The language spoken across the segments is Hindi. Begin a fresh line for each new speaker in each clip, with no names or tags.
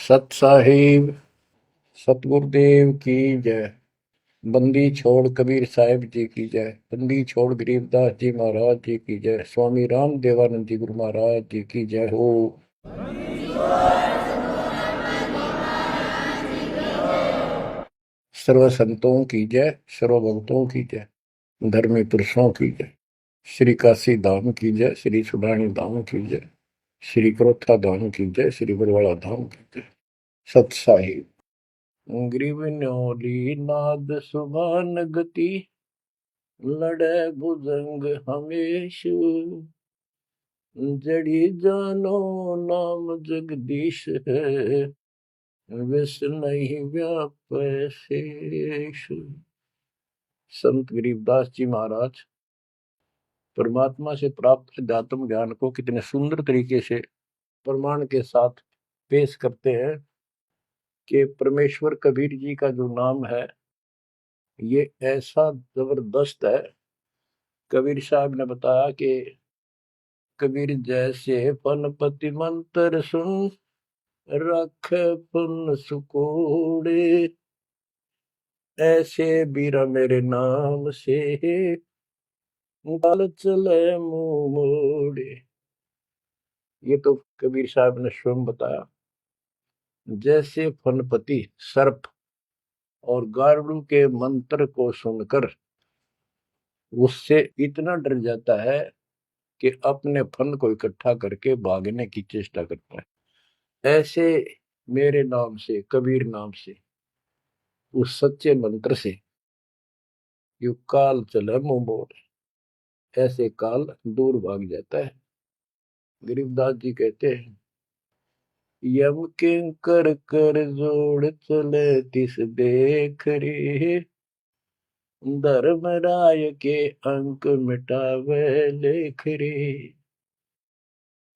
सत साहिब सतगुरुदेव की जय। बंदी छोड़ कबीर साहिब जी की जय। बंदी छोड़ गरीबदास जी महाराज जी की जय। स्वामी राम देवानंद जी गुरु महाराज जी की जय हो। सर्व संतों की जय, सर्व भक्तों की जय, धर्मी पुरुषों की जय। श्री काशी धाम की जय, श्री सुडानी धाम की जय, श्री क्रोथा धाम की जय, श्री बरवाड़ा धाम की जय। सत साहिब ग्रीव न्योली नाद सुभान गति, लड़े भुजंग हमेश, जड़ी जानो नाम जगदीश है, विष नहीं व्यापै शेष। संत गरीबदास जी महाराज परमात्मा से प्राप्त अध्यात्म ज्ञान को कितने सुंदर तरीके से प्रमाण के साथ पेश करते हैं कि परमेश्वर कबीर जी का जो नाम है ये ऐसा जबरदस्त है। कबीर साहब ने बताया कि कबीर जैसे फनपति मंत्र सुन, रख पुन सुकोड़े, ऐसे बीरा मेरे नाम से, गल चले मुंह मोड़े। ये तो कबीर साहब ने स्वयं बताया। जैसे फनपति सर्प और गारुड़ के मंत्र को सुनकर उससे इतना डर जाता है कि अपने फन को इकट्ठा करके भागने की चेष्टा करता है, ऐसे मेरे नाम से, कबीर नाम से, उस सच्चे मंत्र से यू काल चले मुंह मोड़, ऐसे काल दूर भाग जाता है। गरीबदास जी कहते हैं, यम किंकर कर जोड़ चले तिस देख रे, धर्मराय के अंक मिटावे लेख रे,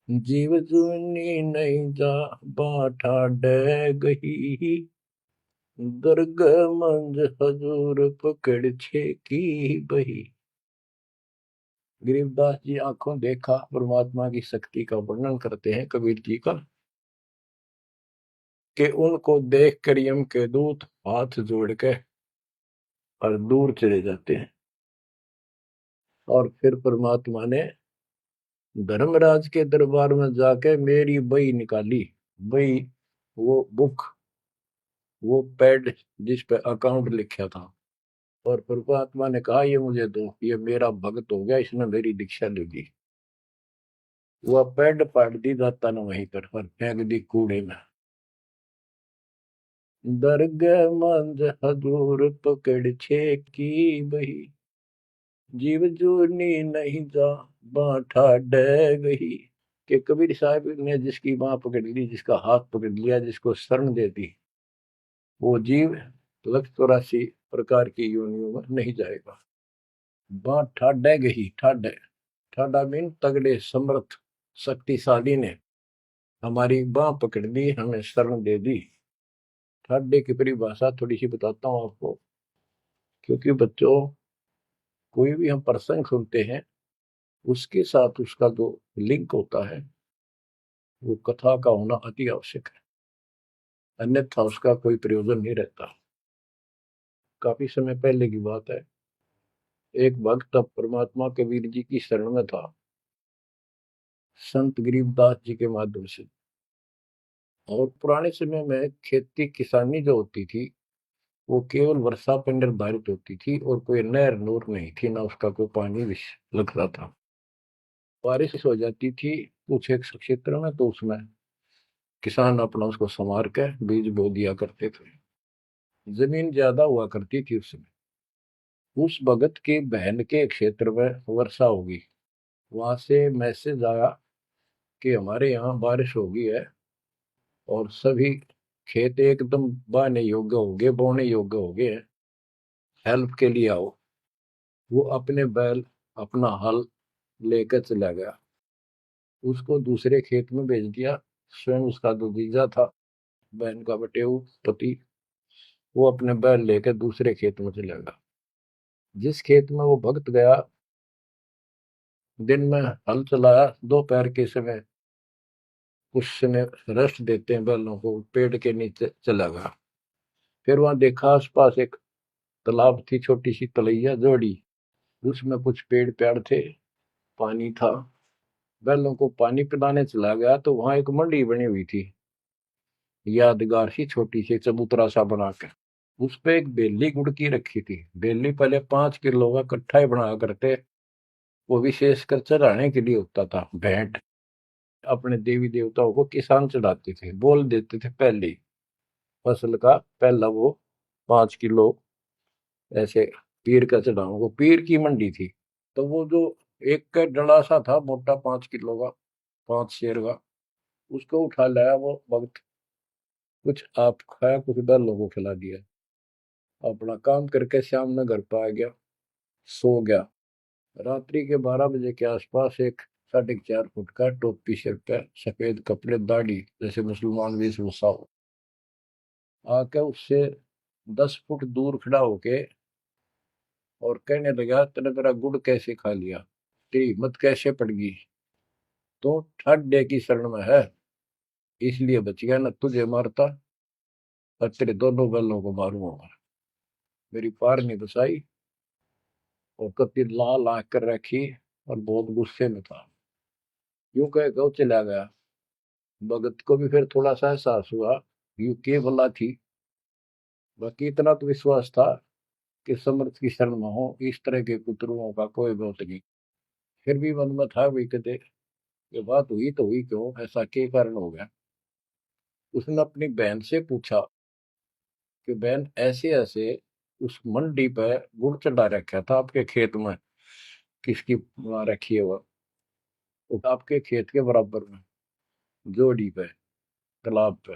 जीव जूनी नहीं जा बाठा डे गही, दर्ग मंज हजूर पकड़ छे की बही। गरीबदास जी आंखों देखा परमात्मा की शक्ति का वर्णन करते हैं कबीर जी का, कि उनको देख कर यम के दूत हाथ जोड़ के और दूर चले जाते हैं। और फिर परमात्मा ने धर्मराज के दरबार में जाके मेरी बही निकाली। बही वो बुक, वो पैड जिस पे अकाउंट लिखा था, और परमात्मा ने कहा ये मुझे दो, ये मेरा भक्त हो गया, इसने मेरी दीक्षा ले ली। वह पैड पाट दी दाता ने वहीं पर और फेंक दी कूड़े में। दर्ग मंज हजूर पकड़ छे की बही, जीव जूनी नहीं जा बाठा डे गही। कि कबीर साहब ने जिसकी बाह पकड़ ली, जिसका हाथ पकड़ लिया, जिसको शरण दे दी, वो जीव लख 84 प्रकार की योनियों में नहीं जाएगा। बाँ ठाडे गही, ठाडे ठाडा मीन तगड़े समर्थ शक्तिशाली ने हमारी बाह पकड़ ली, हमें शरण दे दी। ठाडे की परिभाषा थोड़ी सी बताता हूँ आपको, क्योंकि बच्चों कोई भी हम प्रसंग सुनते हैं उसके साथ उसका जो लिंक होता है वो कथा का होना अति आवश्यक है, अन्यथा उसका कोई प्रयोजन नहीं रहता। काफी समय पहले की बात है, एक भक्त अब परमात्मा कबीर जी की शरण में था, संत गरीबदास जी के माध्यम से। और पुराने समय में खेती किसानी जो होती थी वो केवल वर्षा पर निर्धारित होती थी, और कोई नहर नूर नहीं थी, ना उसका कोई पानी लगता था। बारिश हो जाती थी कुछ एक क्षेत्र में, तो उसमें किसान अपना उसको संवार के बीज बो दिया करते थे। जमीन ज्यादा हुआ करती थी उस समय। उस भगत की बहन के क्षेत्र में वर्षा होगी, वहां से मैसेज आया कि हमारे यहाँ बारिश हो गई है और सभी खेत एकदम बाने योग्य हो गए, बोने योग्य हो गए हैं, हेल्प के लिए आओ। वो अपने बैल, अपना हल लेकर चला गया, उसको दूसरे खेत में भेज दिया। स्वयं उसका जो जीजा था, बहन का बटेऊ पति, वो अपने बैल लेकर दूसरे खेत में चला गया। जिस खेत में वो भक्त गया, दिन में हल चलाया, दोपहर के समय उसने रेस्ट देते हैं बैलों को, पेड़ के नीचे चला गया। फिर वहां देखा आसपास एक तालाब थी, छोटी सी तलैया जोड़ी, उसमें कुछ पेड़ पेड़ थे, पानी था। बैलों को पानी पिलाने चला गया तो वहां एक मंडी बनी हुई थी, यादगार सी छोटी सी चबूतरा सा बना के। उस पे एक बेली गुड़की रखी थी। बेली पहले 5 किलो का कट्ठा ही बना करते, वो विशेषकर चढ़ाने के लिए होता था, भेंट। अपने देवी देवताओं को किसान चढ़ाते थे, बोल देते थे पहले ही फसल का पहला वो 5 किलो ऐसे पीर का चढ़ाओ। वो पीर की मंडी थी। तो वो जो एक का डला सा था मोटा 5 किलो का, 5 शेर का, उसको उठा लाया वो भक्त। कुछ आप खाया, कुछ बैलों को खिला दिया, अपना काम करके शाम में घर पर आ गया, सो गया। रात्रि के 12 बजे के आसपास एक 4.5 फुट का, टोपी सिर पे, सफेद कपड़े, दाढ़ी, जैसे मुसलमान वेशभूषा हो, आके उससे 10 फुट दूर खड़ा होके और कहने लगा, तेने मेरा गुड़ कैसे खा लिया, तेरी हिम्मत कैसे पड़ गई, तो ठड्डे की शरण में है इसलिए बच गया, न तुझे मारता और तेरे दोनों बैलों को मारूंगा। मेरी पार नहीं बसाई, और कति लाल आंख कर रखी और बहुत गुस्से में था। यूं कह के वो चला गया। भगत को भी फिर थोड़ा सा एहसास हुआ, यू के भला थी। बाकी इतना तो विश्वास था कि समर्थ की शरण में हो, इस तरह के कुतरुओं का कोई बहुत नहीं। फिर भी मन में था भाई, कहते ये बात हुई तो हुई क्यों, ऐसा क्या कारण हो गया। उसने अपनी बहन से पूछा कि बहन, ऐसे ऐसे उस मंडी पे गुड़ चढ़ा रखा था आपके खेत में, किसकी वहां रखी है वो आपके खेत के बराबर में, जोड़ी पे, तालाब पे।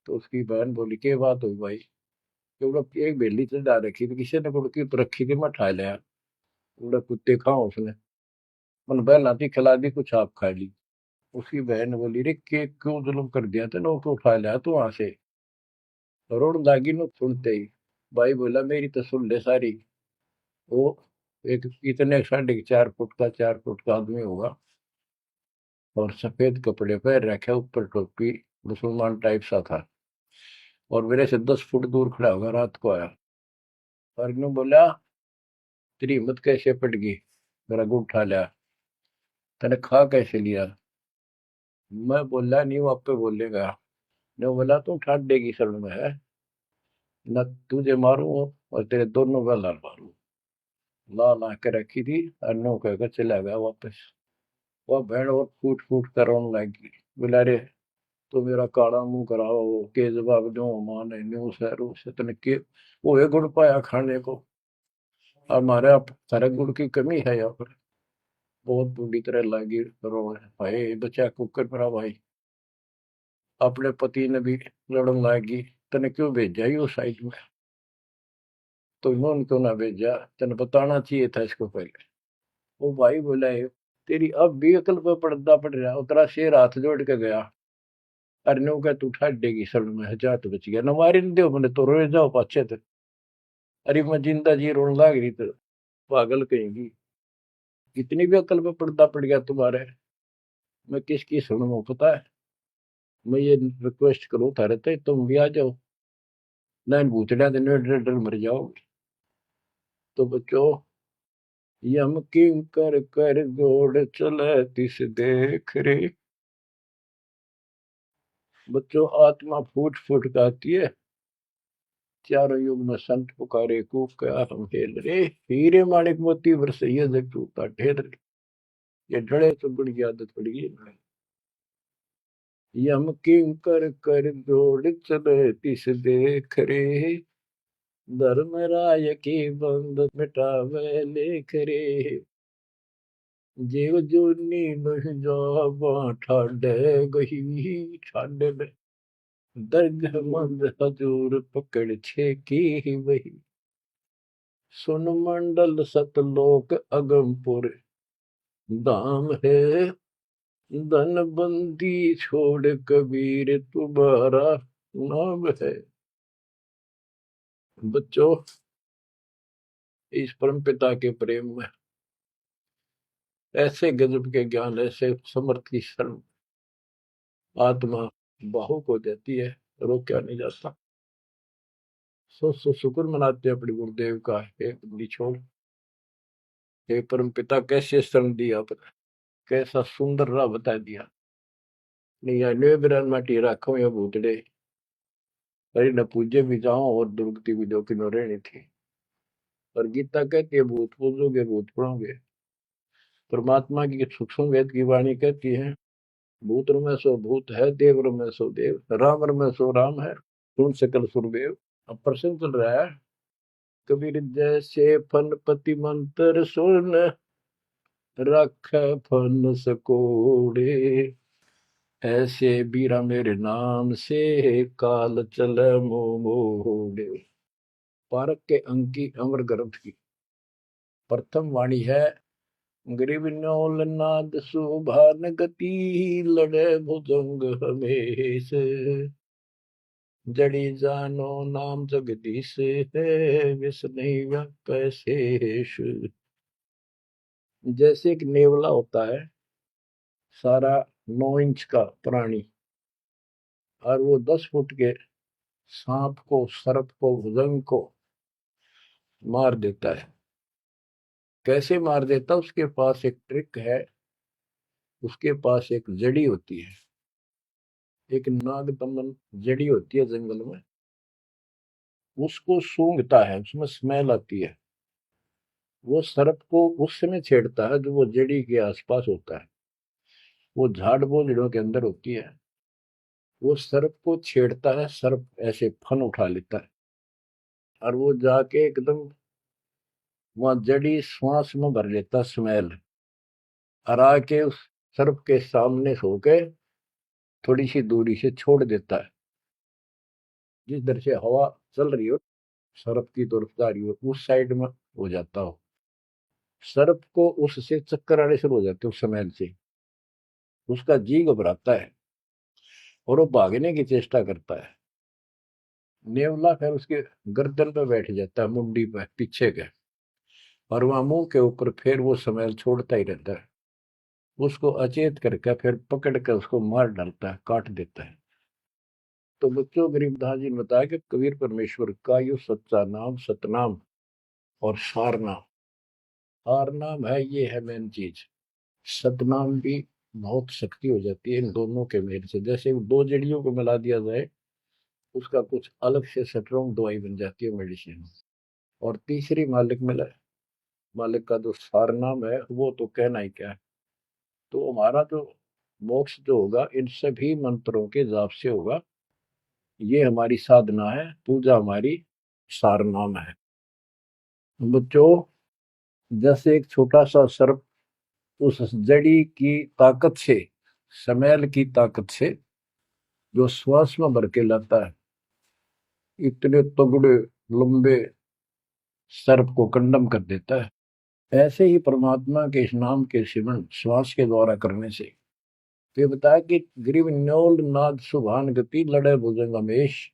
तो उसकी बहन बोली, क्या बात हुई भाई, क्योंकि एक बेली चढ़ा रखी थी, किसी ने गुड़की तो रखी थी, मैं ठा लिया, उड़ा कुत्ते खाओ उसने, मन बहन आती खिला दी, कुछ आप खा ली। उसकी बहन ने बोली, रे के क्यों जुल्म कर दिया तेने, वो क्यों उठा लिया तू वहां से। रोड दागी नो सुनते ही भाई बोला, मेरी तो सुन ले सारी। वो एक इतने 4.5 फुट का, 4 फुट का आदमी होगा, और सफेद कपड़े पहन रखे, ऊपर टोपी, मुसलमान टाइप सा था, और मेरे से 10 फुट दूर खड़ा होगा, रात को आया। और यूं बोला, तेरी हिम्मत कैसे पट गई, मेरा गुड़ उठा लिया, तने खा कैसे लिया। मैं बोला, नहीं वो आप पे बोलेगा। ने बोला, तू ठाट देगी शरण में है, न तुझे मारू और तेरे दोनों का लाल मारू। लाल आंखें रखी थी, और नो कहकर चला गया वापस। वह भेड़ और फूट फूट कर रोने लगी, बोला, रे तो मेरा काला मुंह कराओ के जवाब दो, माने न्यू शहरों से तने के वो एक गुड़ पाया खाने को, हमारे आप सारे गुड़ की कमी है यहाँ पर। बहुत बुरी तरह लगी रो, भाई बचा कुकर मेरा भाई। अपने पति ने भी लड़न लगी, तने क्यों भेजा ही उस साइड में, तो इन्होंने क्यों ना भेजा, तने बताना चाहिए था इसको पहले। वो भाई बोला, है तेरी अब भी अकल पे पर्दा पड़ रहा, उतरा शेर हाथ जोड़ के गया। अरे नो क्या तू ठाट देगी सड़ में, जा तो बच गया, न मारी न दो मैंने तो रोए जाओ पाछे थे। अरे मैं जिंदा जी रोने लग रही तो पागल कहेंगी, इतनी भी अकल पे पर्दा पड़ गया तुम्हारे। मैं किसकी सुनूं पता है, मैं ये रिक्वेस्ट करूं थारे ते, तुम भी आ जाओ, ना इन भूतड़िया दिन डर डर मर जाओगे। तो बच्चों, यम किं कर कर जोड़ चले तिस देख रे। बच्चों, आत्मा फूट फूट गाती है, चारों युग में संत पुकारे कूक क्या हम हेल रे, हीरे माणिक मोती बरसैया जग टूटा ढेर रे। ये डड़े तो बड़ी आदत पड़ गई है। यम किं कर कर जोड़ चले तिस देख रे, धर्म राय की बंद मिटावे लेख रे। जीव जूनी नहीं जा ठाडे गही, ठाडे में दर्द मंद हजूर पकड़ छे की वही। सुन मंडल सतलोक अगमपुर धाम है, धन बंदी छोड़ कबीर तुम्हारा नाम है। बच्चों, इस परम पिता के प्रेम में ऐसे गजब के ज्ञान, ऐसे समर्थ की शरण, आत्मा भावुक हो जाती है, रोका नहीं जाता। सो शुक्र मनाते अपने गुरुदेव का, एक निछोड़, हे परम पिता कैसे शरण दिया, कैसा सुंदर राह बता दिया। नहीं या न्यू बिरान माटी राखो या भूतड़े, अरे न पूजे भी जाओ और दुर्गति भी दो कि न रहनी थी। और गीता कहती है भूत पूजोगे भूत पढ़ोगे। परमात्मा की सूक्ष्म वेद की वाणी कहती है भूत में सो भूत है, देव में सो देव, राम में सो राम है, सुन सकल सुरदेव। अब प्रश्न चल रहा है, कबीर जैसे फन पति मंत्र सुन रख फन सकोड़े, ऐसे बीरा मेरे नाम से काल चल मोड़े। पारक के अंक की अमर ग्रंथ की प्रथम वाणी है, गरीब नौल नाद सुभान गति, लड़े भुजंग हमेश, जड़ी जानो नाम जगदीश है, विष नहीं व्यापै शेष। जैसे एक नेवला होता है सारा 9 इंच का प्राणी, और वो 10 फुट के सांप को, सर्प को, भुजंग को मार देता है। कैसे मार देता, उसके पास एक ट्रिक है, उसके पास एक जड़ी होती है, एक नागदमन जड़ी होती है जंगल में, उसको सूंघता है, उसमें स्मेल आती है। वो सर्प को उस समय छेड़ता है जो वो जड़ी के आसपास होता है, वो झाड़ बोझड़ों के अंदर होती है। वो सर्प को छेड़ता है, सर्प ऐसे फन उठा लेता है, और वो जाके एकदम वहां जड़ी श्वास में भर लेता स्मेल, और आके उस सर्प के सामने सो के थोड़ी सी दूरी से छोड़ देता है। जिस दर से हवा चल रही हो, सर्प की तरफ जा रही हो, उस साइड में हो जाता हो। सर्प को उससे चक्कर आने शुरू हो जाते उस स्मेल से, उसका जी घबराता है और वो भागने की चेष्टा करता है। नेवला फिर उसके गर्दन पे बैठ जाता है, मुंडी पे पीछे के, और वहां मुंह के ऊपर फिर वो स्मेल छोड़ता ही रहता है। उसको अचेत करके फिर पकड़ कर उसको मार डालता है, काट देता है। तो बच्चों, गरीबदास जी ने बताया कि कबीर परमेश्वर का यो सच्चा नाम सतनाम और सारनाम। सारनाम है, ये है मेन चीज। सतनाम भी बहुत शक्ति हो जाती है इन दोनों के मेल से। जैसे दो जड़ियों को मिला दिया जाए, उसका कुछ अलग से स्ट्रॉन्ग दवाई बन जाती है, मेडिसिन। और तीसरी मालिक मिला, मालिक का जो सारनाम है, वो तो कहना ही क्या है। तो हमारा जो मोक्ष जो होगा इन सभी मंत्रों के जाप से होगा। ये हमारी साधना है, पूजा हमारी सारनाम है। बच्चों, जैसे एक छोटा सा सर्प उस जड़ी की ताकत से, स्मेल की ताकत से जो श्वास में भर के लाता है, इतने तगड़े लंबे सर्प को कंडम कर देता है। ऐसे ही परमात्मा के इस नाम के सिमरन श्वास के द्वारा करने से, तो ये बताया कि ग्रीव न्योल नाद सुभान गति, लड़े भुजंग हमेश,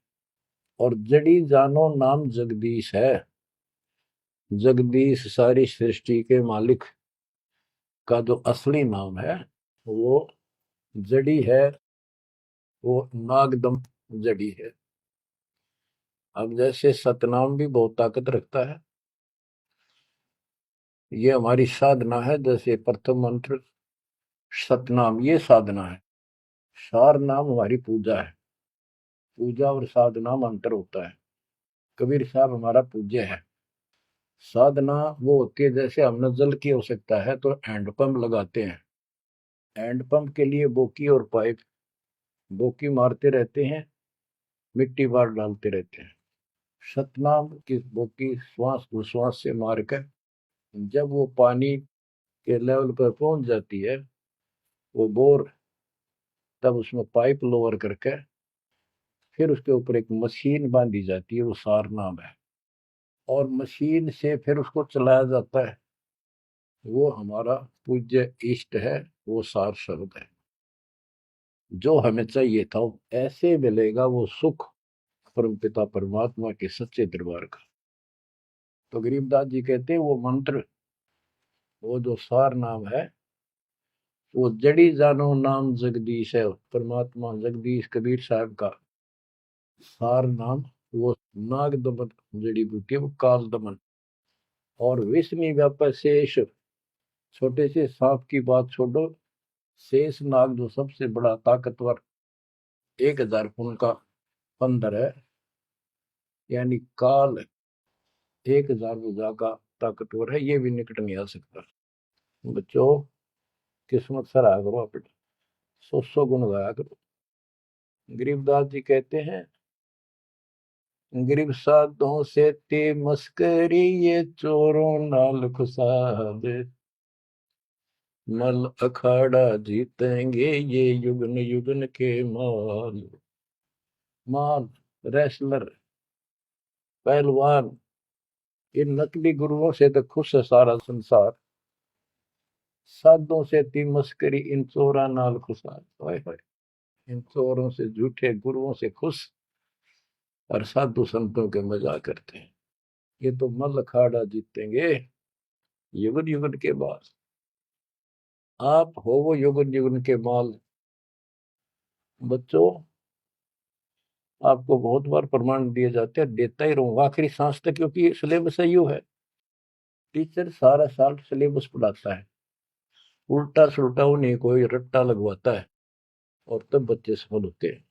और जड़ी जानो नाम जगदीश है। जगदीश सारी सृष्टि के मालिक का जो असली नाम है, वो जड़ी है, वो नागदम जड़ी है। अब जैसे सतनाम भी बहुत ताकत रखता है, ये हमारी साधना है। जैसे प्रथम मंत्र सतनाम, ये साधना है। सार नाम हमारी पूजा है। पूजा और साधना में अंतर होता है। कबीर साहब हमारा पूज्य है। साधना वो होती है, जैसे हमने जल की आवश्यकता है तो हैंडपंप लगाते हैं, हैंडपंप के लिए बोकी और पाइप, बोकी मारते रहते हैं, मिट्टी बाहर डालते रहते हैं। सतनाम की बोकी श्वास उश्वास से मारकर जब वो पानी के लेवल पर पहुंच जाती है, वो बोर, तब उसमें पाइप लोअर करके फिर उसके ऊपर एक मशीन बांधी जाती है, वो सार नाम है। और मशीन से फिर उसको चलाया जाता है। वो हमारा पूज्य इष्ट है, वो सार शब्द है। जो हमें चाहिए था ऐसे मिलेगा वो सुख परमपिता परमात्मा के सच्चे दरबार का। तो गरीबदास जी कहते हैं वो मंत्र, वो जो सार नाम है, वो जड़ी जानो नाम जगदीश है, परमात्मा जगदीश कबीर साहब का सार नाम। वो नाग दमन जड़ी बूटी है, वो काल दमन। और विष्णु व्यापक शेष, छोटे से सांप की बात छोड़ो, शेष नाग जो सबसे बड़ा ताकतवर 1000 फुट का बंदर है, यानी काल 1000 भुजा का ताकतवर है, ये भी निकट नहीं आ सकता। बच्चों, किस्मत सराहा करो अपने, 100 गुण गाया करो। गरीबदास जी कहते हैं, गरीब साधों से ते मस्करी, ये चोरों नाल खुसाद, मल अखाड़ा जीतेंगे ये युगन युगन के माल। माल, रेसलर, पहलवान, इन नकली गुरुओं से तो खुश है सारा संसार, साधों से ती मस्करी, इन चोरा नाल खुसाद। हाय हाय, इन चोरों से, झूठे गुरुओं से खुश, और साधु संतों के मजाक करते हैं। ये तो मल अखाड़ा जीतेंगे युगन युगन के बाद। आप हो वो युगन युगन के माल। बच्चों, आपको बहुत बार प्रमाण दिए जाते हैं, देता ही रहूंगा आखिरी सांस तक, क्योंकि सिलेबस यू है। टीचर सारा साल सिलेबस पढ़ाता है, उल्टा सुल्टा उन्हें कोई रट्टा लगवाता है, और तब बच्चे सफल होते हैं।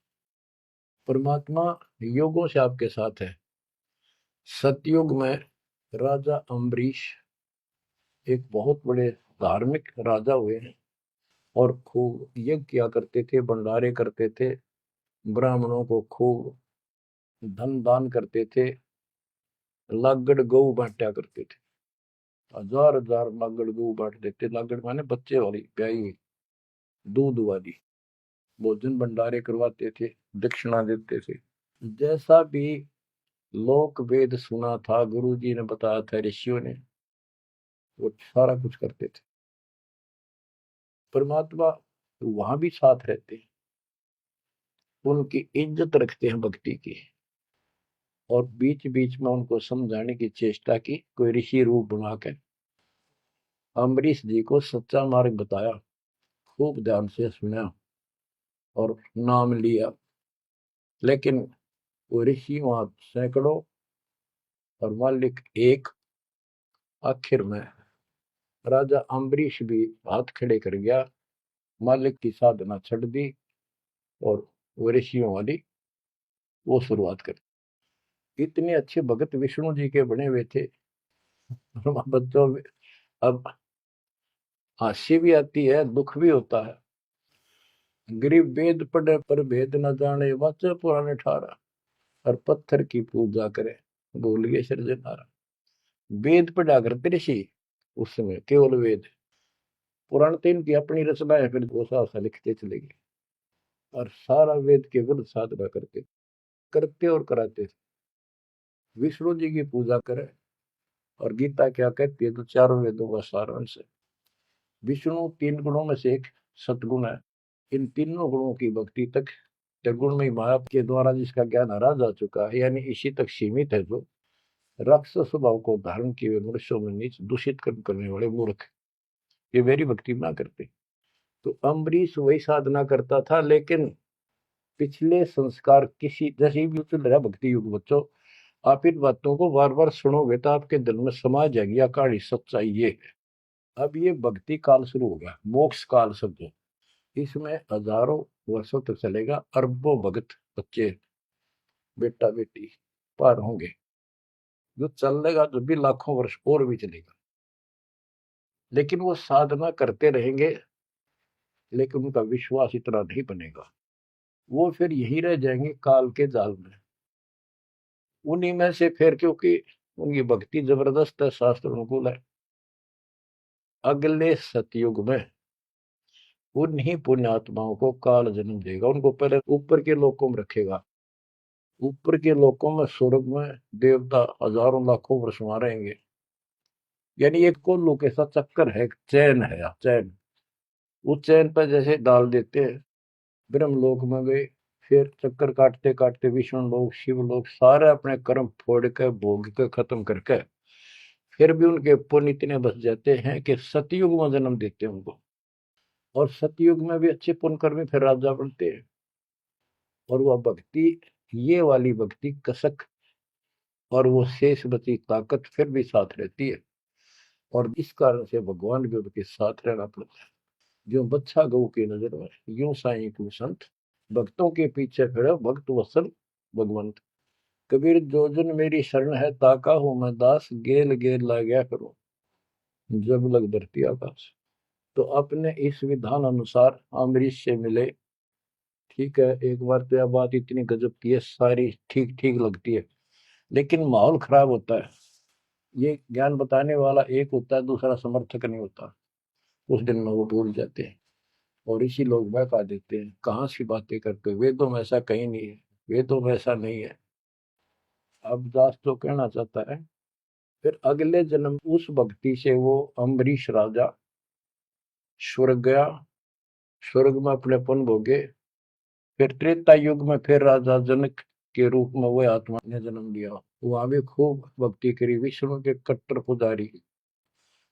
परमात्मा योगों से आपके साथ है। सतयुग में राजा अम्बरीश एक बहुत बड़े धार्मिक राजा हुए हैं, और खूब यज्ञ किया करते थे, भंडारे करते थे, ब्राह्मणों को खूब धन दान करते थे, लागड़ गऊ बांटा करते थे। 1000 लागड़ गऊ बांट देते। लागड़ माने बच्चे वाली, ब्याई हुई, दूध वाली। भोजन भंडारे करवाते थे, दक्षिणा देते थे। जैसा भी लोक वेद सुना था, गुरु जी ने बताया था, ऋषियों ने, वो सारा कुछ करते थे। परमात्मा वहां भी साथ रहते हैं, उनकी इज्जत रखते हैं भक्ति की, और बीच बीच में उनको समझाने की चेष्टा की, कोई ऋषि रूप बनाकर अम्बरीश जी को सच्चा मार्ग बताया, खूब ध्यान से सुना और नाम लिया। लेकिन वो ऋषि वहां सैकड़ों और मालिक एक। आखिर में राजा अम्बरीश भी हाथ खड़े कर गया, मालिक की साधना छड़ दी, और वो ऋषियों वाली वो शुरुआत कर। इतने अच्छे भगत विष्णु जी के बने हुए थे। बच्चों में अब हंसी भी आती है, दुख भी होता है। गरीब वेद पढ़े पर भेद न जाने, वाचे पुराने ठारा, और पत्थर की पूजा करे, भूल गए सृजनहारा। वेद पढ़ा करते ऋषि उस समय, केवल वेद। पुराण तो इनकी अपनी रचना है, फिर वो सा लिखते चले गए, और सारा वेद के विरुद्ध साधना करते करते और कराते थे। विष्णु जी की पूजा करे, और गीता क्या कहती है, तो चारों वेदों का सारांश है। विष्णु 3 गुणों में से एक सतगुण है। इन तीनों गुणों की भक्ति तक त्रिगुण में माया के द्वारा जिसका ज्ञान हरा जा चुका है, यानी इसी तक सीमित है, जो राक्षस स्वभाव को धारण किए हुए मनुष्यों में नीच दूषित कर्म करने वाले मूर्ख, ये मेरी भक्ति ना करते। तो अम्बरीश वही साधना करता था, लेकिन पिछले संस्कार किसी, जैसे भी चल रहा भक्ति युग बच्चों, आप इन बातों को बार बार सुनोगे तो आपके दिल में समा जाएगी अकाड़ी सच्चाई ये है। अब ये भक्ति काल शुरू हो गया, मोक्ष काल समझो। इसमें हजारों वर्षों तक चलेगा, अरबों भगत बच्चे बेटा बेटी पार होंगे, जो चलेगा जो भी लाखों वर्ष और भी चलेगा। लेकिन वो साधना करते रहेंगे, लेकिन उनका विश्वास इतना नहीं बनेगा, वो फिर यही रह जाएंगे काल के जाल में। उन्हीं में से फिर, क्योंकि उनकी भक्ति जबरदस्त है, शास्त्र अनुकूल है, अगले सतयुग में उन्हीं पुण्यात्माओं को काल जन्म देगा, उनको पहले ऊपर के लोकों में रखेगा। ऊपर के लोकों में, स्वर्ग में देवता हजारों लाखों वर्ष वहां रहेंगे। यानी एक कोल्लू के साथ चक्कर है, एक चैन है, चैन। उस चैन पर जैसे डाल देते हैं, ब्रह्मलोक में गए, फिर चक्कर काटते काटते विष्णु लोक, शिव लोक, सारे अपने कर्म फोड़ के भोग के खत्म करके, फिर भी उनके पुण्य इतने बच जाते हैं कि सतयुग में जन्म देते हैं उनको। और सतयुग में भी अच्छे पुण्य कर्मी फिर राजा बनते हैं। और वह भक्ति, ये वाली भक्ति कसक और वो शेष बची ताकत फिर भी साथ रहती है। और इस कारण से भगवान भी उनके साथ रहना पड़ता है। जो बच्चा गऊ की नजर में, यूं साईं को संत, भक्तों के पीछे फिरे भक्त वत्सल भगवंत। कबीर जो जन मेरी शरण है, ताका हूं मैं दास, गेल गेल ला गया करूं जब लग धरती आकाश। तो अपने इस विधान अनुसार अम्बरीश से मिले। ठीक है, एक बार तो यह बात इतनी गजब की है, सारी ठीक ठीक लगती है, लेकिन माहौल खराब होता है। ये ज्ञान बताने वाला एक होता है, दूसरा समर्थक नहीं होता। उस दिन में वो भूल जाते हैं और इसी लोग बहका देते हैं, कहाँ सी बातें करते हो, वेदों में ऐसा कहीं नहीं है, वेदों में ऐसा नहीं है। अब दास तो कहना चाहता है, फिर अगले जन्म उस भक्ति से वो अम्बरीश राजा स्वर्ग गया, स्वर्ग में अपने पुण्य भोगे। फिर त्रेता युग में फिर राजा जनक के रूप में वह आत्मा ने जन्म लिया। वहां भी खूब भक्ति करी, विष्णु के कट्टर पुजारी।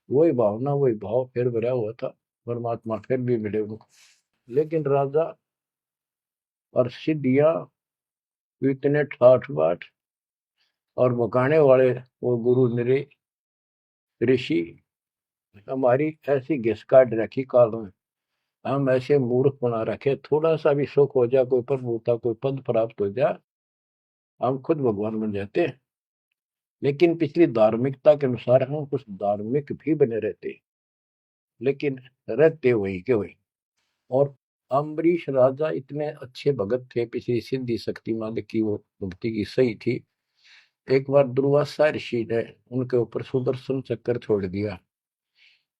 वही भावना वही भाव फिर भरा हुआ था, परमात्मा फिर भी मिले उनको। लेकिन राजा और सिद्धियां इतने ठाठ बाट और भगाने वाले वो गुरु निरे ऋषि, हमारी ऐसी घिस काट रखी काल में, हम ऐसे मूर्ख बना रखे, थोड़ा सा भी सुख हो जाए, कोई प्रभुता कोई पद प्राप्त हो जाए, हम खुद भगवान बन जाते हैं। लेकिन पिछली धार्मिकता के अनुसार हम कुछ धार्मिक भी बने रहते, लेकिन रहते वही के वही। और अम्बरीश राजा इतने अच्छे भगत थे, पिछली सिद्धि शक्ति मालिक की वो भक्ति की सही थी। एक बार दुर्वासा ऋषि ने उनके ऊपर सुदर्शन चक्कर छोड़ दिया।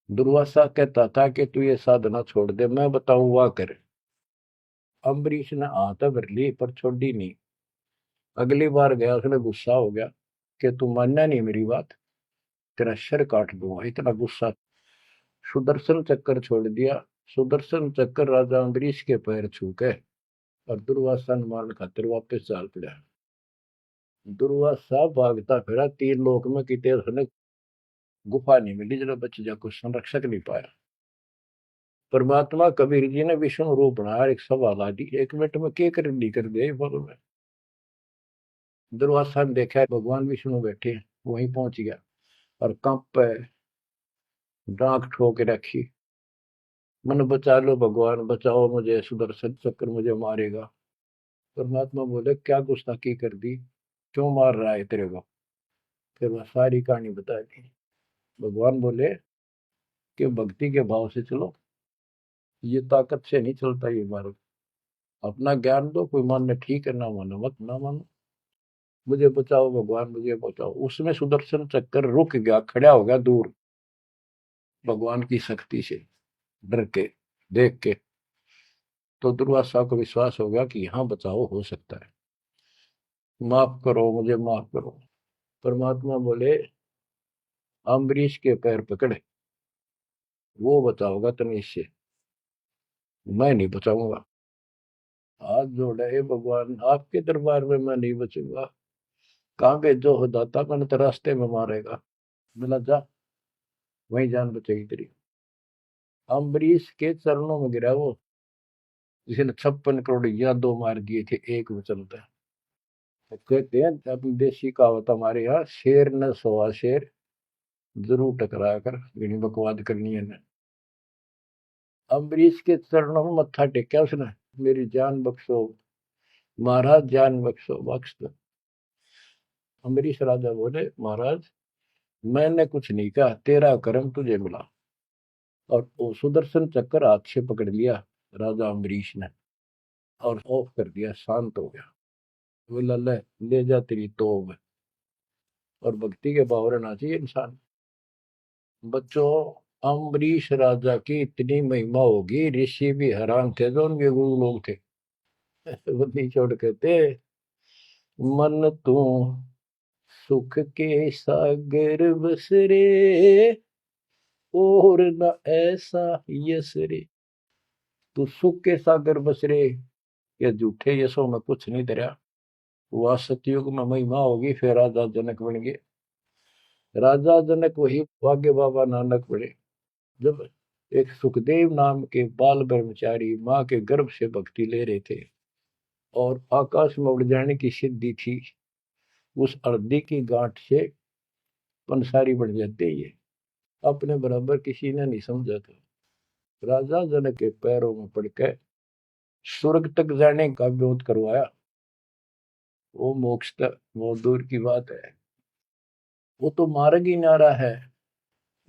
दुर्वासा कहता था कि तू ये साधना छोड़ दे, मैं बताऊं वाह कर। अम्बरीश ने हाथ भर ली पर छोड़ी नहीं। अगली बार गया, उसने गुस्सा हो गया कि तू मानना नहीं मेरी बात, तेरा सिर काट दूंगा, इतना गुस्सा। सुदर्शन चक्कर छोड़ दिया। सुदर्शन चक्कर राजा अम्बरीश के पैर छू के और दुर्वासा ने मारने खातिर वापस चाल पड़ा। दुर्वासा भागता फिरा तीन लोक में, कितने उसने गुफा नहीं मिली जरा बच जा, कुछ संरक्षक नहीं पाया। परमात्मा कबीर जी ने विष्णु रूप बनाया, एक सभा ला दी, 1 मिनट में के कर दी कर दे बोलो में। दुर्वासा ने देखा भगवान विष्णु बैठे, वहीं पहुंच गया और कंप पे डांक ठोक रखी, मन बचा लो भगवान, बचाओ मुझे, सुदर्शन चक्र मुझे मारेगा। परमात्मा बोले क्या गुस्ताखी कर दी, क्यों मार रहा है तेरे को। फिर वह सारी कहानी बता दी। भगवान बोले कि भक्ति के भाव से चलो, ये ताकत से नहीं चलता ये मार्ग। अपना ज्ञान दो, कोई मानने ठीक है, ना मानो मत ना मानो, मुझे बचाओ भगवान मुझे बचाओ। उसमें सुदर्शन चक्कर रुक गया, खड़ा हो गया दूर, भगवान की शक्ति से डर के देख के। तो दुर्वासा को विश्वास हो गया कि यहाँ बचाओ हो सकता है, माफ करो मुझे माफ करो। परमात्मा बोले अम्बरीश के पैर पकड़े, वो बचाओगा तनीश से, मैं नहीं बचाऊंगा। हाथ जोड़े, हे भगवान आपके दरबार में मैं नहीं बचूंगा, कहाँ भेजो हो दाता, मैंने तो रास्ते में मारेगा। मिला जा, वही जान बचेगी तेरी। अम्बरीश के चरणों में गिरा वो, जिसने 56 करोड़ यादव मार दिए थे एक वचन पे। तो कहते हैं अपनी देसी कहावत हमारे यहाँ, शेर न सोआ शेर, जरूर टकरा कर इन्हीं बकवाद करनी है ना। अम्बरीश के चरणों में मत्था टेका उसने, मेरी जान बख्शो महाराज, जान बख्शो बख्श दो। अम्बरीश राजा बोले महाराज मैंने कुछ नहीं कहा, तेरा कर्म तुझे मिला। और वो सुदर्शन चक्कर हाथ से पकड़ लिया राजा अम्बरीश ने और ऑफ कर दिया, शांत हो गया। बोला ले जा तेरी तोब। और भक्ति के भाव रहना चाहिए इंसान। बच्चों, अम्बरीश राजा की इतनी महिमा होगी, ऋषि भी हैरान थे जो उनके गुरु लोग थे। बुद्धि छोड़ कहते, मन तू सुख के सागर बस रे, और न ऐसा यस रे। तू सुख के सागर बस रे, ये झूठे यशों में कुछ नहीं धरा। वह सतयुग में महिमा होगी, फिर राजा जनक बन गए। राजा जनक वही भाग्य बाबा नानक बने। जब एक सुखदेव नाम के बाल ब्रह्मचारी माँ के गर्भ से भक्ति ले रहे थे और आकाश में उड़ जाने की सिद्धि थी। उस अर्धी की गांठ से पंसारी बन जाते ही है। अपने बराबर किसी ने नहीं समझा था। राजा जनक के पैरों में पड़कर स्वर्ग तक जाने का विरोध करवाया। वो मोक्ष तक वो दूर की बात है, वो तो मार्ग ही नारा है।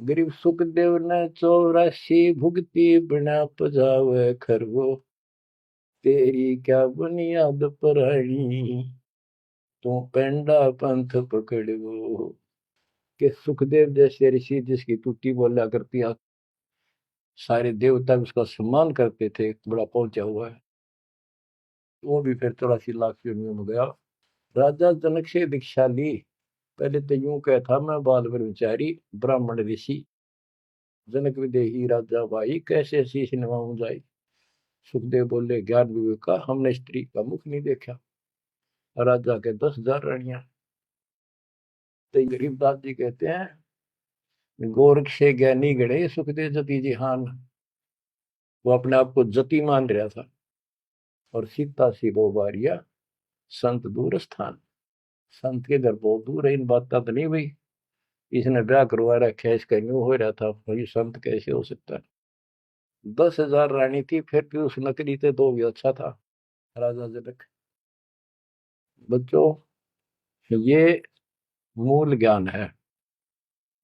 गरीब सुखदेव ने 84 भुगती बिना पजावे खरगो, तेरी क्या बुनियाद परानी, तू पेंडा पंथ पकड़ो। कि सुखदेव जैसे ऋषि जिसकी टूटी बोला करती, सारे देवता उसका सम्मान करते थे, बड़ा पहुंचा हुआ है, वो भी फिर 84 लाख योनियों में गया। राजा जनक से दीक्षा ली। पहले तो यूं कहता, मैं बाल ब्रह्मचारी ब्राह्मण ऋषि। जनक विदेही राजा भाई, कैसे शीश नवाऊं जाई। सुखदेव बोले, ज्ञान विवेक का हमने स्त्री का मुख नहीं देखा। राजा के 10,000 रानियां। तो गरीबदास जी कहते हैं, गोरख से ज्ञानी गणे सुखदेव जति जिहान। वो अपने आप को जति मान रहा था। और सीता सी वो बारिया संत दूर स्थान। संत के घर बहुत दूर है, इन बात तो नहीं भाई इसने ब्याह करवा रखा है, इसका यूं हो रहा था, भाई संत कैसे हो सकता है। 10,000 रानी थी, फिर भी उस नकली थे तो भी अच्छा था राजा जनक। बच्चों, ये मूल ज्ञान है,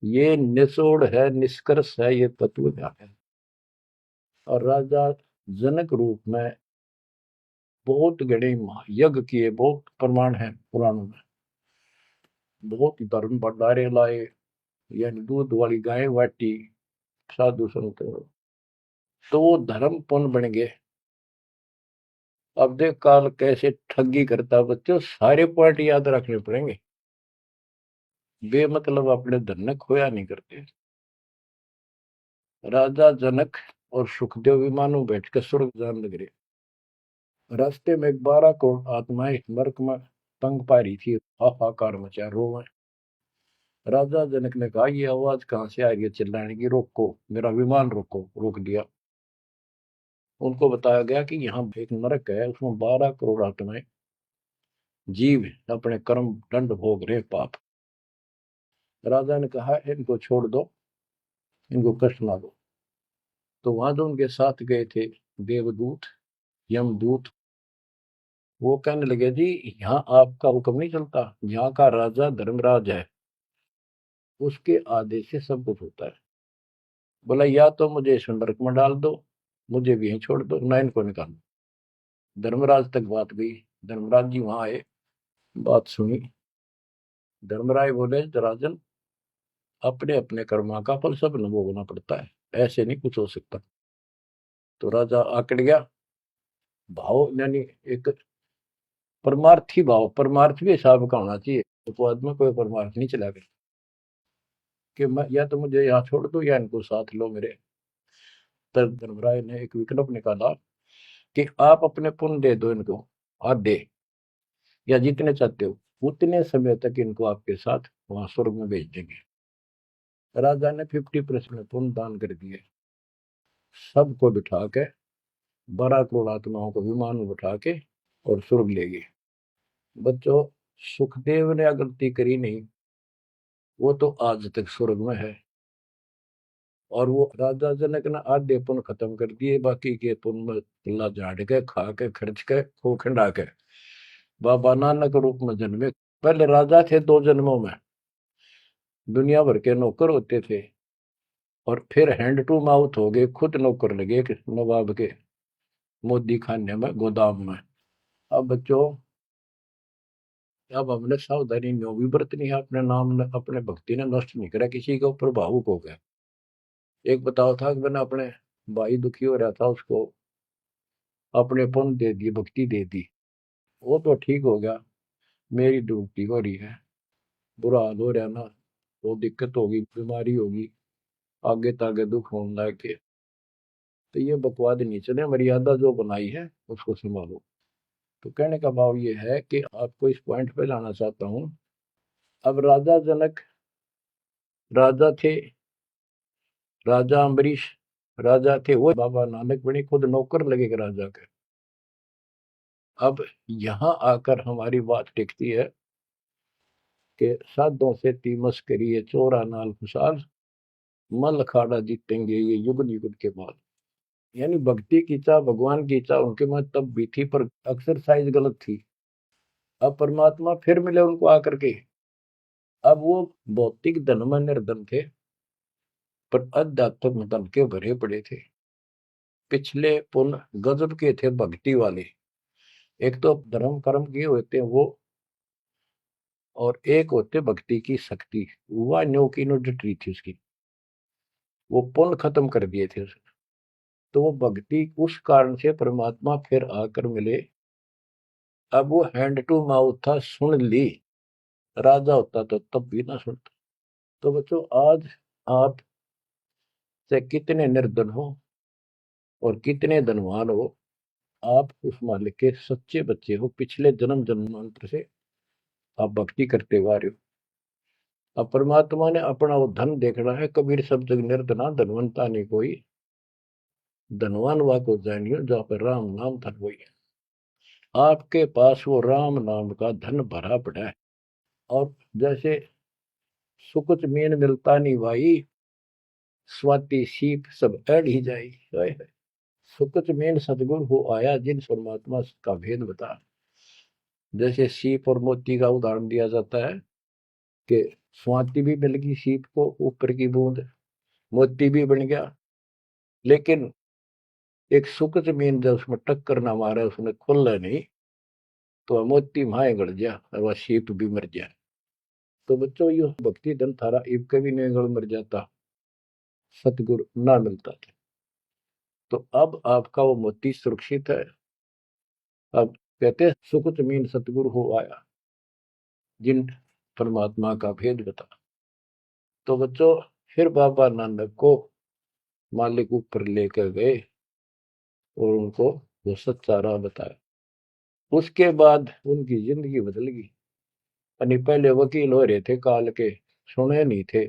ये निचोड़ है, निष्कर्ष है, ये तत्व ज्ञान है। और राजा जनक रूप में बहुत गणे यज्ञ किए, बहुत प्रमाण है पुराणों में। बहुत धर्म भंडारे लाए, यानी दूध वाली गाय वाटी साधु संत, तो वो धर्म पुण्य बन गए। अब देख काल कैसे ठगी करता बच्चों, सारे पॉइंट याद रखने पड़ेंगे। बेमतलब अपने धन ने खोया नहीं करते। राजा जनक और सुखदेव विमानों बैठ कर स्वर्ग जान लग रहे। रास्ते में 12 करोड़ आत्माएं नरक में तंग पा रही थी, हाहाकार मचा रोवे। राजा जनक ने कहा, ये आवाज कहां से आ रही है चिल्लाने की, रोको मेरा विमान रोको। रोक दिया। उनको बताया गया कि यहाँ एक नरक है, उसमें 12 करोड़ आत्माएं जीव अपने कर्म दंड भोग रहे, पाप। राजा ने कहा, इनको छोड़ दो, इनको कष्ट ना दो। तो वहां जो उनके साथ गए थे देवदूत यमदूत, वो कहने लगे, जी यहाँ आपका हुक्म नहीं चलता, यहाँ का राजा धर्मराज है, उसके आदेश से सब कुछ होता है। बोला, या तो मुझे इस नरक में डाल दो, मुझे भी यहीं छोड़ दो, ना इनको निकालो। धर्मराज तक बात गई। धर्मराज जी वहां आए, बात सुनी। धर्मराय बोले, राजन, अपने अपने कर्मा का फल सब न भोगना पड़ता है, ऐसे नहीं कुछ हो सकता। तो राजा आकड़ गया। भाव यानी एक परमार्थी भाव, परमार्थ भी हिसाब का होना चाहिए, उपवाद में कोई परमार्थ नहीं चला गया कि मैं या तो मुझे यहाँ छोड़ दो या इनको साथ लो मेरे। तब धर्मराय ने एक विकल्प निकाला कि आप अपने पुण्य दे दो इनको, आधे या जितने चाहते हो उतने समय तक इनको आपके साथ वहां स्वर्ग में भेज देंगे। राजा ने 50% पुण्य दान कर दिए। सबको बिठा के 12 करोड़ आत्माओं को विमान में बिठा के और स्वर्ग ले गए। बच्चों, सुखदेव ने गलती करी नहीं, वो तो आज तक स्वर्ग में है। और वो राजा जनक ने आधे पुण्य खत्म कर दिए, बाकी के पुण्य में अल्लाह झाड़ के खा के खर्च के खो खंडा के बाबा नानक रूप में जन्मे। पहले राजा थे 2 जन्मों में, दुनिया भर के नौकर होते थे, और फिर हैंड टू माउथ हो गए, खुद नौकर लगे नवाब के मोदी खाने में, गोदाम में। अब बच्चों, अब हमने सावधानी न्यों भी बरतनी है, अपने नाम अपने भक्ति ने नष्ट नहीं करा, किसी के ऊपर भावुक हो गया। एक बताओ था कि मैंने अपने भाई दुखी हो रहा था, उसको अपने पुण्य दे दी, भक्ति दे दी, वो तो ठीक हो गया। मेरी डूबती हो रही है, बुरा हाल हो रहा ना, वो दिक्कत होगी, बीमारी होगी, आगे तागे दुख होने लग के। तो ये बकवाद नहीं चले, मर्यादा जो बनाई है उसको संभालो। तो कहने का भाव ये है कि आपको इस पॉइंट पे लाना चाहता हूं। अब राजा जनक राजा थे, राजा अम्बरीश राजा थे वो बाबा नानक बने, खुद नौकर लगे के राजा के। अब यहाँ आकर हमारी बात टिकती है कि साधों से तीमस करिए चोरा नाल खुशाल, मल अखाड़ा जीतेंगे ये युग युग के बाद। यानी भक्ति की चाह, भगवान की चाह उनके में तब भी थी, पर एक्सरसाइज गलत थी। अब परमात्मा फिर मिले उनको आकर के। अब वो भौतिक धन में निर्धन थे, पर अध्यात्म धन के भरे पड़े थे। पिछले पुण्य गजब के थे भक्ति वाले। एक तो धर्म कर्म किए होते हैं वो, और एक होते भक्ति की शक्ति। वह न्यो की नो डटी थी उसकी, वो पुण्य खत्म कर दिए थे उसने। तो वो भक्ति उस कारण से परमात्मा फिर आकर मिले। अब वो हैंड टू माउथ था, सुन ली। राजा होता तो तब भी ना सुनता। तो बच्चों, आज आप से कितने निर्धन हो और कितने धनवान हो, आप उस मालिक के सच्चे बच्चे हो। पिछले जन्म जन्मांतर से आप भक्ति करते हुए आ रहे हो। अब परमात्मा ने अपना वो धन देखना है। कबीर सब जग निर्धना धनवंता नहीं कोई, धनवान वा को जानियो जहाँ पर राम नाम धन वही है। आपके पास वो राम नाम का धन भरा पड़ा है। और जैसे सुकुच मीन मिलता नहीं भाई, स्वाति सीप सब अड़ ही जाई। सुकुच मीन सतगुरु हो आया, जिन परमात्मा का भेद बता। जैसे सीप और मोती का उदाहरण दिया जाता है कि स्वाति भी मिल गई सीप को, ऊपर की बूंद, मोती भी बन गया। लेकिन एक सुकुच मीन जब उसमें टक्कर ना मारे, उसने खुलना नहीं, तो मोती माए गड़ जा और वह सीप भी मर जाए। तो बच्चों, ये भक्ति धन थारा इब कभी नहीं गड़ मर जाता, सतगुरु ना मिलता था। तो अब आपका वो मोती सुरक्षित है। अब कहते हैं सुकुच मीन सतगुरु हो आया, जिन परमात्मा का भेद बता। तो बच्चों, फिर बाबा नानक को मालिक ऊपर लेकर गए और उनको वो सच्चा राह बताया। उसके बाद उनकी जिंदगी बदल गई। यानी पहले वकील हो रहे थे काल के, सुने नहीं थे।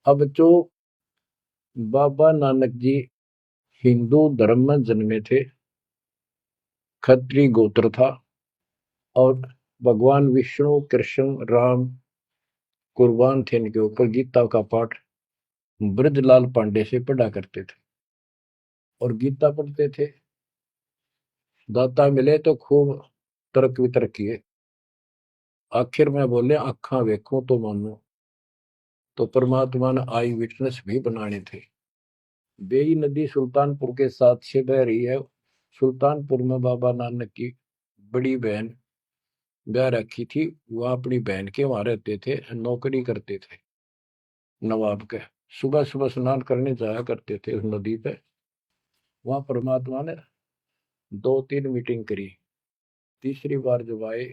अब जो बाबा नानक जी हिंदू धर्म में जन्मे थे, खत्री गोत्र था, और भगवान विष्णु कृष्ण राम कुर्बान थे इनके ऊपर। गीता का पाठ ब्रजलाल पांडे से पढ़ा करते थे और गीता पढ़ते थे। दाता मिले तो खूब तर्क वितर्क किए। आखिर में बोले आखा वेखो तो मानो। तो परमात्मा ने आई विटनेस भी बनाने थे। बेई नदी सुल्तानपुर के साथ से बह रही है। सुल्तानपुर में बाबा नानक की बड़ी बहन ब्याह रखी थी। वह अपनी बहन के वहां रहते थे, नौकरी करते थे नवाब के। सुबह सुबह स्नान करने जाया करते थे उस नदी पे। वहां परमात्मा ने 2-3 मीटिंग करी। तीसरी बार जब आए,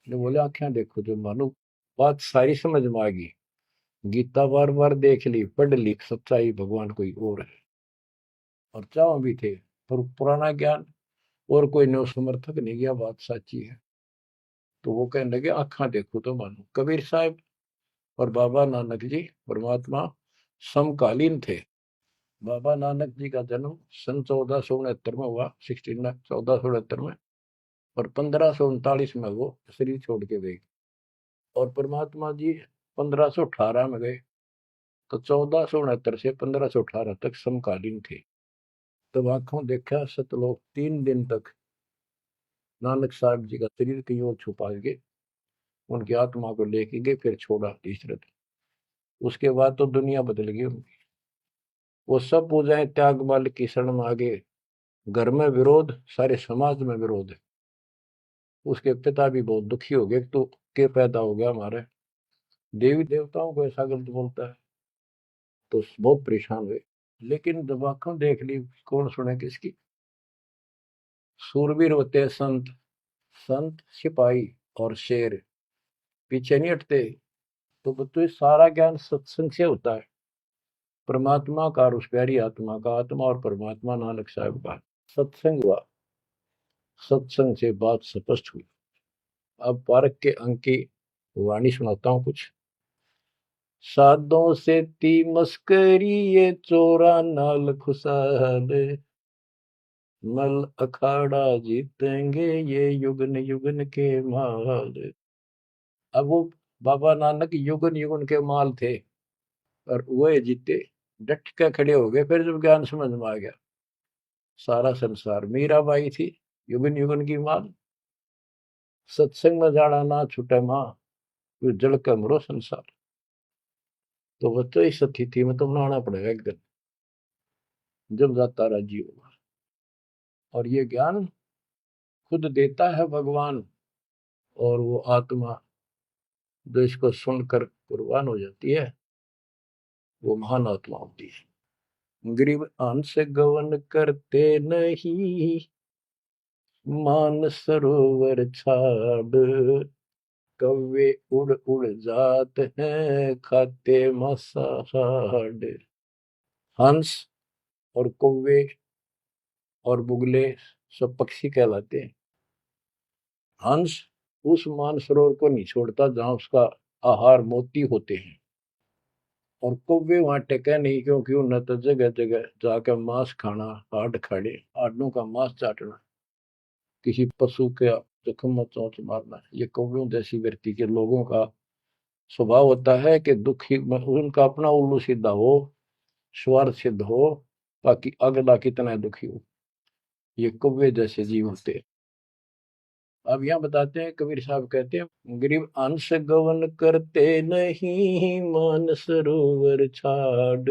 जो बोले आख्या देखो जो मानो, बात सारी समझ में आ गई। गीता बार बार देख ली, पढ़ ली, सच्चाई भगवान कोई और है। और चाव भी थे, पर पुराना ज्ञान और कोई नो समर्थक नहीं गया, बात सच्ची है। तो वो कहने लगे आखा देखो तो मानो। कबीर साहब और बाबा नानक जी परमात्मा समकालीन थे। बाबा नानक जी का जन्म सन 1469 में हुआ, 1469 में। और 1539 में वो शरीर छोड़ के गए। और परमात्मा जी 1518 में गए। तो 1469 से 1518 तक समकालीन थे। तब आंखों देखा सतलोक 3 दिन तक नानक साहब जी का शरीर कहीं और छुपा के उनकी आत्मा को लेके गए, फिर छोड़ा तीसरे दिन। उसके बाद तो दुनिया बदल गई उनकी। वो सब पूजाएं त्याग माल की शरण में आ गए। घर में विरोध, सारे समाज में विरोध है। उसके पिता भी बहुत दुखी हो गए, तो के पैदा हो गया हमारे, देवी देवताओं को ऐसा गलत बोलता है। तो बहुत परेशान हुए। लेकिन जब आंखों देख ली, कौन सुने किसकी। सूरवीर होते हैं संत, संत सिपाही और शेर पीछे नहीं हटते। तो बच्चों, सारा ज्ञान सत्संग से होता है। परमात्मा का और उस प्यारी आत्मा का, आत्मा और परमात्मा नानक साहब का सत्संग हुआ। सत्संग से बात स्पष्ट हुई। अब पारक के अंक की वाणी सुनाता हूं कुछ। साधों से ती मस्करी ये चोरा नाल खुशाल, मल अखाड़ा जीतेंगे ये युगन युगन के माल। अब वो बाबा नानक युगन युगन के माल थे और वह जीते, डट के खड़े हो गए। फिर जब ज्ञान समझ में आ गया, सारा संसार मीराबाई थी युगन युगन की माल। सत्संग में जाना ना छूटे माँ, फिर जल के मरो संसार। तो बच्चों इस स्थिति में तो बनाना पड़ेगा एक दिन, जब जाता राजी होगा। और ये ज्ञान खुद देता है भगवान, और वो आत्मा जो इसको सुनकर कुर्बान हो जाती है, वो महान आत्मा होती है। गरीब अंश गवन करते नहीं, मान सरोवर छाड़, कौवे उड़ उड़ जात हैं खाते मसाहाड़। हंस और कौवे और बुगले सब पक्षी कहलाते हैं। हंस उस मानसरोवर को नहीं छोड़ता जहां उसका आहार मोती होते हैं, और कौवे वहां टेके नहीं, क्योंकि उन्हें तो जगह जगह जाकर मांस खाना, हाड खाड़े हाडों का मांस चाटना, किसी पशु के जख्म में चोंच मारना, ये कौवों जैसी व्यक्ति के लोगों का स्वभाव होता है कि दुखी उनका अपना उल्लू सीधा हो, स्वार्थ सिद्ध हो, ताकि अगला कितना दुखी हो। ये कौवे जैसे जीव होते हैं। अब यहाँ बताते हैं, कबीर साहब कहते हैं, गरीब अंश गवन करते नहीं, मान सरोवर छाड़,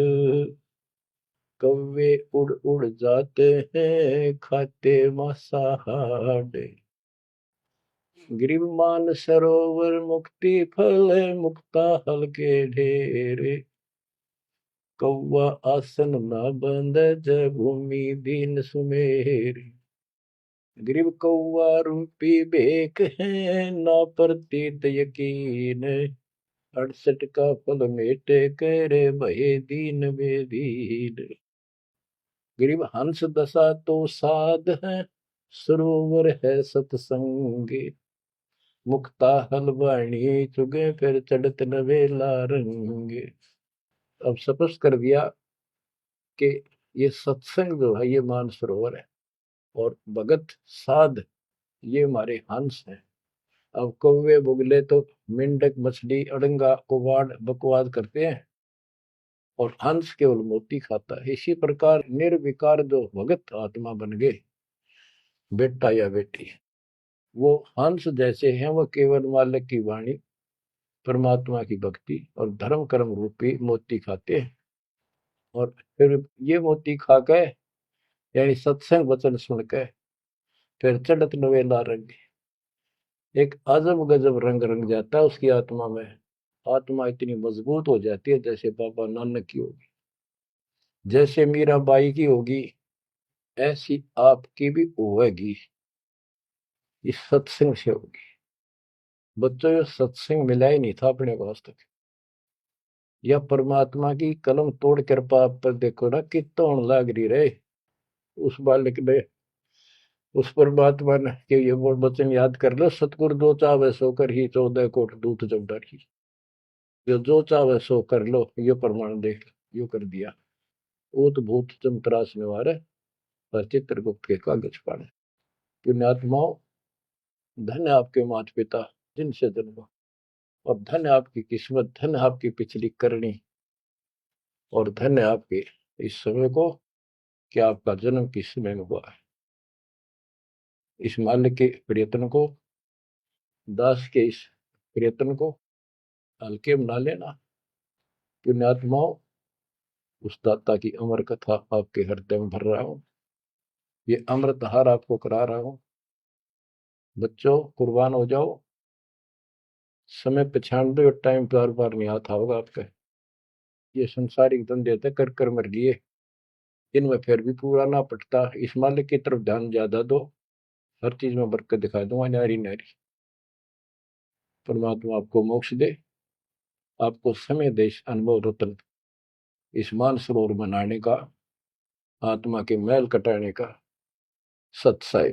कौवे उड़ उड़ जाते हैं खाते मांसाहाड़। गरीब मान सरोवर मुक्ति फल, मुक्ता हल के ढेरे, कौवा आसन न बंद जय भूमि दीन सुमेर। गरीब कौवा रूपी बेक है, ना प्रतीत यकीन, 68 का फल मेटे करे भये दीन बेदीन। गरीब हंस दशा तो साध है, सरोवर है सतसंग, मुक्ता हलवाणी चुगे फिर चढ़त नवेला रंग। अब स्पष्ट कर दिया कि ये सत्संग जो है ये मानसरोवर है, और भगत साध ये हमारे हंस हैं। अब कौवे बुगले तो मेंढक मछली अड़ंगा कुवाड़ बकवाद करते हैं, और हंस केवल मोती खाता है। इसी प्रकार निर्विकार जो भगत आत्मा बन गए, बेटा या बेटी, वो हंस जैसे हैं। वो केवल मालिक की वाणी, परमात्मा की भक्ति और धर्म कर्म रूपी मोती खाते हैं, और फिर ये मोती खा के, यानी सत्संग वचन सुन के, फिर चढ़त नवेला रंग, एक अजब गजब रंग रंग जाता है उसकी आत्मा में। आत्मा इतनी मजबूत हो जाती है जैसे बाबा नानक की होगी, जैसे मीराबाई की होगी, ऐसी आपकी भी होगी, इस सत्संग से होगी। बच्चों, ये सत्संग मिला ही नहीं था अपने को आज तक। या परमात्मा की कलम तोड़ कृपा आप पर देखो ना, कितना लाग रही रहे उस बालक ने, उस परमात्मा ने कि ये वो वचन याद कर लो, सतगुरु जो चाहे सो कर ही 14 कोट दूत जब डरी। जो चाहे सो कर लो, ये प्रमाण देख यो कर दिया। ऊत भूत चमत्रास निवारे, पर चित्रगुप्त के कागज पाने। पुण्यात्माओं, धन्य आपके माता पिता जिनसे जन्मा, और धन्य आपकी किस्मत, धन्य आपकी पिछली करनी, और धन्य आपके इस समय को कि आपका जन्म किस समय में हुआ है। इस मालिक के प्रयत्न को, दास के इस प्रयत्न को हल्के में ना लेना। पुण्यात्माओं, उस दाता की अमर कथा आपके हृदय में भर रहा हूं, ये अमृतहार आपको करा रहा हूं। बच्चों, कुर्बान हो जाओ। समय पहचान दो, टाइम बार बार नहीं आता होगा आपका। ये संसारिक धंधे थे कर कर मर लिए, इनमें फिर भी पूरा ना पटता। इस मालिक की तरफ ध्यान ज्यादा दो, हर चीज में बरकत दिखा दूंगा, नारी नारी। परमात्मा आपको मोक्ष दे, आपको समय देश अनुभव रत्न, इस मानसरोवर बनाने का, आत्मा के मैल कटाने का सत्साई।